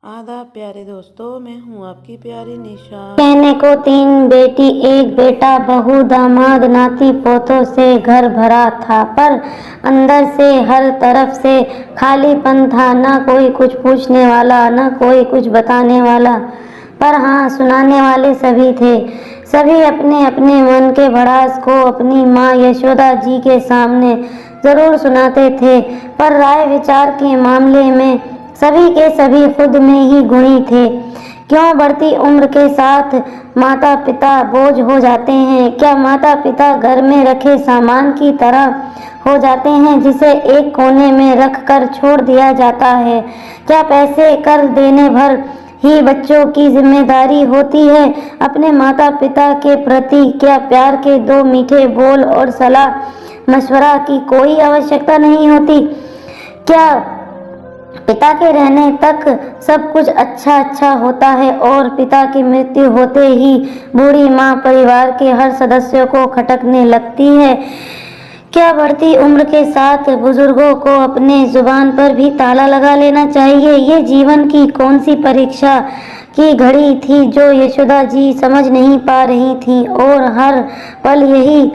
आदाब प्यारे दोस्तों, मैं हूँ आपकी प्यारी निशा। कहने को 3 बेटी 1 बेटा, बहू दामाद नाती पोतों से घर भरा था, पर अंदर से हर तरफ से खालीपन था। ना कोई कुछ पूछने वाला, ना कोई कुछ बताने वाला, पर हाँ, सुनाने वाले सभी थे। सभी अपने अपने मन के भड़ास को अपनी माँ यशोदा जी के सामने जरूर सुनाते थे, पर राय विचार के मामले में सभी के सभी खुद में ही गुणी थे। क्यों बढ़ती उम्र के साथ माता पिता बोझ हो जाते हैं? क्या माता पिता घर में रखे सामान की तरह हो जाते हैं जिसे एक कोने में रख कर छोड़ दिया जाता है? क्या पैसे कर देने भर ही बच्चों की जिम्मेदारी होती है? अपने माता पिता के प्रति क्या प्यार के 2 मीठे बोल और सलाह मशवरा की कोई आवश्यकता नहीं होती? क्या पिता के रहने तक सब कुछ अच्छा होता है और पिता की मृत्यु होते ही बूढ़ी माँ परिवार के हर सदस्यों को खटकने लगती है? क्या बढ़ती उम्र के साथ बुजुर्गों को अपने जुबान पर भी ताला लगा लेना चाहिए? ये जीवन की कौन सी परीक्षा की घड़ी थी जो यशोदा जी समझ नहीं पा रही थी, और हर पल यही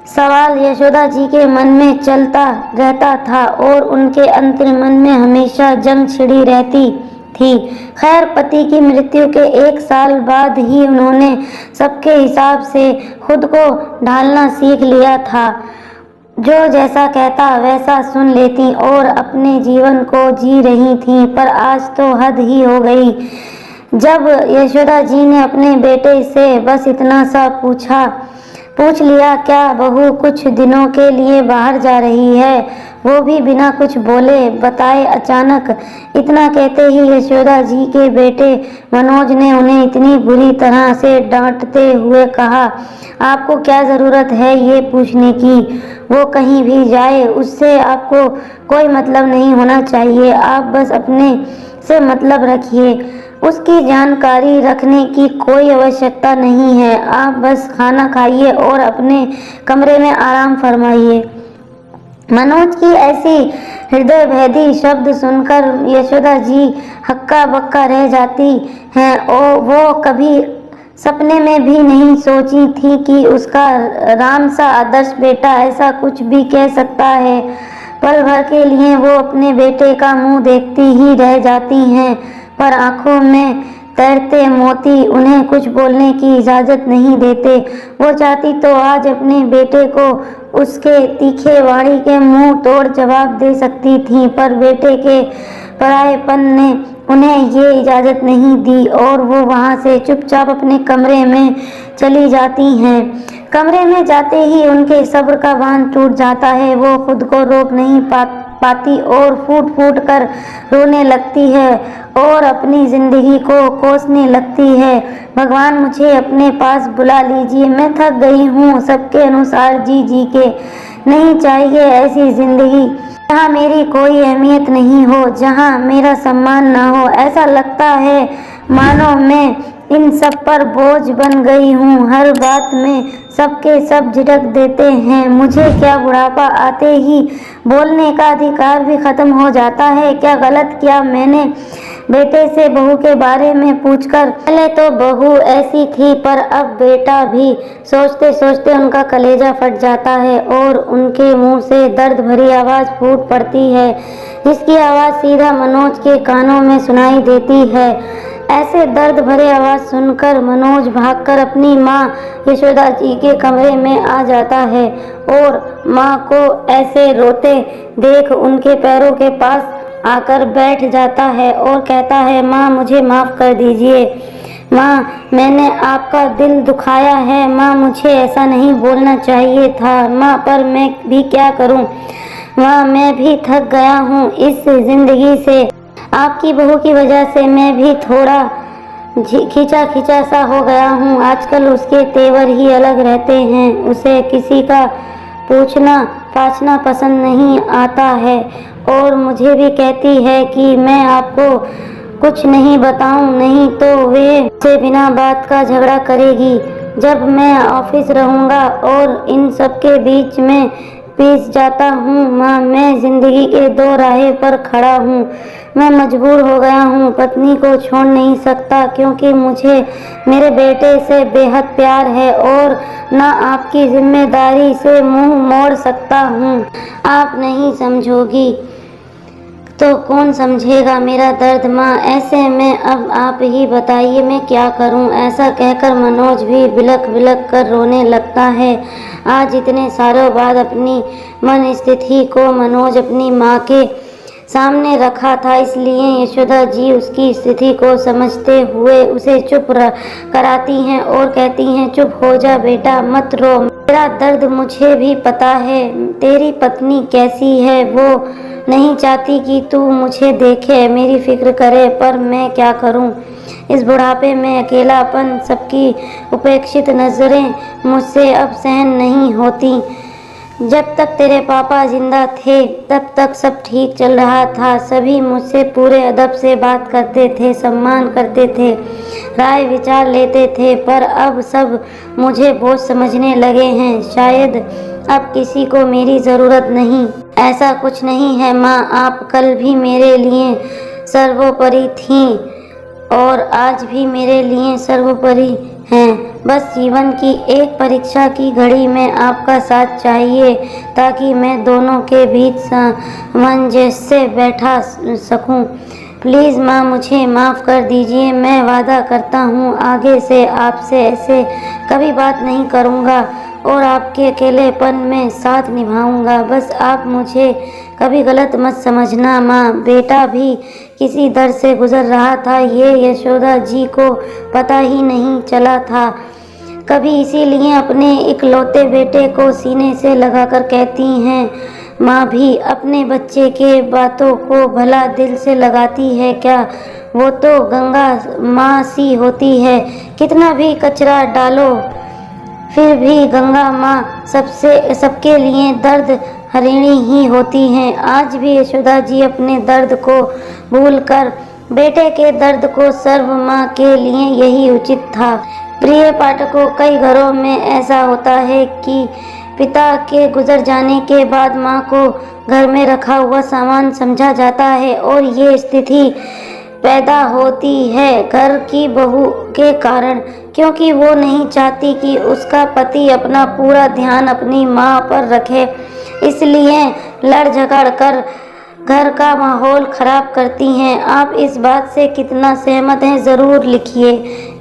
सवाल यशोदा जी के मन में चलता रहता था और उनके अंतर्मन मन में हमेशा जंग छिड़ी रहती थी। खैर, पति की मृत्यु के 1 साल बाद ही उन्होंने सबके हिसाब से खुद को ढालना सीख लिया था। जो जैसा कहता वैसा सुन लेती और अपने जीवन को जी रही थी। पर आज तो हद ही हो गई। जब यशोदा जी ने अपने बेटे से बस इतना सा पूछ लिया, क्या बहू कुछ दिनों के लिए बाहर जा रही है, वो भी बिना कुछ बोले बताए अचानक। इतना कहते ही यशोदा जी के बेटे मनोज ने उन्हें इतनी बुरी तरह से डांटते हुए कहा, आपको क्या ज़रूरत है ये पूछने की? वो कहीं भी जाए, उससे आपको कोई मतलब नहीं होना चाहिए। आप बस अपने से मतलब रखिए, उसकी जानकारी रखने की कोई आवश्यकता नहीं है। आप बस खाना खाइए और अपने कमरे में आराम फरमाइए। मनोज की ऐसी हृदय भेदी शब्द सुनकर यशोदा जी हक्का बक्का रह जाती हैं, और वो कभी सपने में भी नहीं सोची थी कि उसका राम सा आदर्श बेटा ऐसा कुछ भी कह सकता है। पल भर के लिए वो अपने बेटे का मुंह देखती ही रह जाती हैं, पर आंखों में तैरते मोती उन्हें कुछ बोलने की इजाज़त नहीं देते। वो चाहती तो आज अपने बेटे को उसके तीखे वाणी के मुंह तोड़ जवाब दे सकती थी, पर बेटे के परायेपन ने उन्हें ये इजाज़त नहीं दी और वो वहाँ से चुपचाप अपने कमरे में चली जाती हैं। कमरे में जाते ही उनके सब्र का बांध टूट जाता है। वो खुद को रोक नहीं पाती और फूट फूट कर रोने लगती है और अपनी जिंदगी को कोसने लगती है। भगवान, मुझे अपने पास बुला लीजिए, मैं थक गई हूँ सबके अनुसार जी के। नहीं चाहिए ऐसी जिंदगी जहाँ मेरी कोई अहमियत नहीं हो, जहाँ मेरा सम्मान ना हो। ऐसा लगता है मानो मैं इन सब पर बोझ बन गई हूँ। हर बात में सबके सब झिड़क देते हैं। मुझे क्या बुढ़ापा आते ही बोलने का अधिकार भी खत्म हो जाता है? क्या गलत किया मैंने बेटे से बहू के बारे में पूछकर? पहले तो बहू ऐसी थी, पर अब बेटा भी। सोचते सोचते उनका कलेजा फट जाता है और उनके मुंह से दर्द भरी आवाज़ फूट पड़ती है, जिसकी आवाज़ सीधा मनोज के कानों में सुनाई देती है। ऐसे दर्द भरे आवाज़ सुनकर मनोज भागकर अपनी माँ यशोदा जी के कमरे में आ जाता है और माँ को ऐसे रोते देख उनके पैरों के पास आकर बैठ जाता है और कहता है, माँ मुझे माफ़ कर दीजिए। माँ, मैंने आपका दिल दुखाया है। माँ, मुझे ऐसा नहीं बोलना चाहिए था। माँ, पर मैं भी क्या करूँ? माँ, मैं भी थक गया हूँ इस ज़िंदगी से। आपकी बहू की वजह से मैं भी थोड़ा खींचा सा हो गया हूँ। आजकल उसके तेवर ही अलग रहते हैं। उसे किसी का पूछना पाछना पसंद नहीं आता है और मुझे भी कहती है कि मैं आपको कुछ नहीं बताऊं, नहीं तो वे मुझसे बिना बात का झगड़ा करेगी। जब मैं ऑफिस रहूँगा और इन सब के बीच में पीस जाता हूँ। माँ, मैं जिंदगी के दो राहे पर खड़ा हूँ। मैं मजबूर हो गया हूँ, पत्नी को छोड़ नहीं सकता क्योंकि मुझे मेरे बेटे से बेहद प्यार है और ना आपकी जिम्मेदारी से मुंह मोड़ सकता हूँ। आप नहीं समझोगी तो कौन समझेगा मेरा दर्द माँ। ऐसे में अब आप ही बताइए मैं क्या करूं। ऐसा कहकर मनोज भी बिलख बिलख कर रोने लगता है। आज इतने सालों बाद अपनी मन स्थिति को मनोज अपनी माँ के सामने रखा था, इसलिए यशोदा जी उसकी स्थिति को समझते हुए उसे चुप कराती हैं और कहती हैं, चुप हो जा बेटा, मत रो। मेरा दर्द मुझे भी पता है। तेरी पत्नी कैसी है, वो नहीं चाहती कि तू मुझे देखे, मेरी फिक्र करे, पर मैं क्या करूं। इस बुढ़ापे में अकेलापन, सबकी उपेक्षित नजरें मुझसे अब सहन नहीं होती। जब तक तेरे पापा जिंदा थे तब तक सब ठीक चल रहा था। सभी मुझसे पूरे अदब से बात करते थे, सम्मान करते थे, राय विचार लेते थे, पर अब सब मुझे बोझ समझने लगे हैं। शायद अब किसी को मेरी ज़रूरत नहीं। ऐसा कुछ नहीं है माँ, आप कल भी मेरे लिए सर्वोपरि थीं और आज भी मेरे लिए सर्वोपरि हैं। बस जीवन की एक परीक्षा की घड़ी में आपका साथ चाहिए ताकि मैं दोनों के बीच सामंजस्य बैठा सकूं। प्लीज़ माँ, मुझे माफ़ कर दीजिए। मैं वादा करता हूँ आगे से आपसे ऐसे कभी बात नहीं करूँगा और आपके अकेलेपन में साथ निभाऊंगा। बस आप मुझे कभी गलत मत समझना माँ। बेटा भी किसी दर्द से गुजर रहा था, ये यशोदा जी को पता ही नहीं चला था कभी, इसीलिए अपने इकलौते बेटे को सीने से लगाकर कहती हैं। माँ भी अपने बच्चे के बातों को भला दिल से लगाती है क्या? वो तो गंगा माँ सी होती है, कितना भी कचरा डालो फिर भी गंगा माँ सबके लिए दर्द हरिणी ही होती हैं। आज भी यशोदा जी अपने दर्द को भूलकर बेटे के दर्द को सर्व माँ के लिए यही उचित था। प्रिय पाठकों, कई घरों में ऐसा होता है कि पिता के गुजर जाने के बाद माँ को घर में रखा हुआ सामान समझा जाता है और ये स्थिति पैदा होती है घर की बहू के कारण, क्योंकि वो नहीं चाहती कि उसका पति अपना पूरा ध्यान अपनी माँ पर रखे, इसलिए लड़ झगड़ कर घर का माहौल खराब करती हैं। आप इस बात से कितना सहमत हैं ज़रूर लिखिए।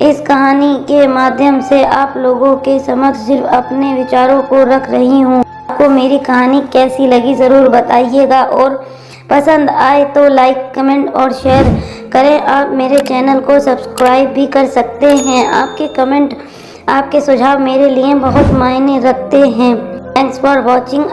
इस कहानी के माध्यम से आप लोगों के समक्ष सिर्फ अपने विचारों को रख रही हूँ। आपको मेरी कहानी कैसी लगी ज़रूर बताइएगा और पसंद आए तो लाइक, कमेंट और शेयर करें। आप मेरे चैनल को सब्सक्राइब भी कर सकते हैं। आपके कमेंट, आपके सुझाव मेरे लिए बहुत मायने रखते हैं। Thanks for watching.